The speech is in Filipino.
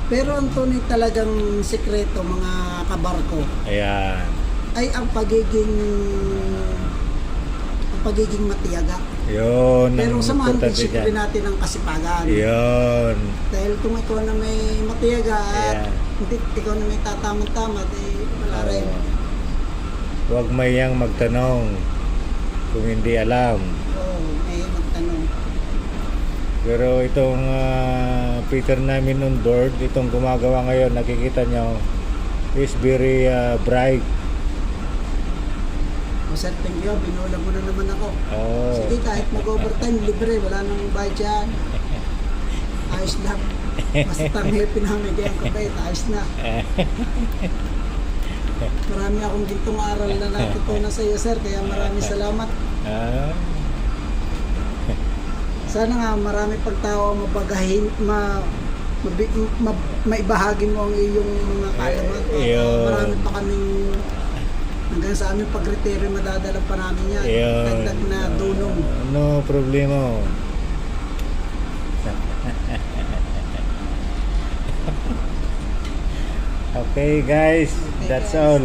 Pero ang tunay talagang sikreto mga kabarko Ayan. ay ang pagiging matiyaga. Yun. Pero ang samahan din importante siyempre dyan. natin ang kasipagan. Yun. Dahil kung ikaw na may matiyaga at Ayan. hindi ikaw na may tatamad-tamad, eh wala rin. Huwag mayang magtanong kung hindi alam. Oo, may magtanong. Pero itong Peter namin on board, itong gumagawa ngayon, nakikita nyo, is very bright. O sir, thank you. Binula mo na naman ako. Oh. Sige, kahit mag-overtime, libre. Wala nang bayad dyan. Ayos lang. Basta may pinamigyan ko kayo, ayos na. Marami akong gintong aral na natutunan sa iyo, sir. Kaya maraming salamat. Ah. Sana nga marami pang tao ang mabagahin, maibahagi mo ang iyong mga kaalaman. Ayun. Marami pa kaming hanggang sa aming pag-retire, madadala pa namin yan. Ayun. Dagdag na dunong. No problema. Okay guys, Okay, that's guys. all.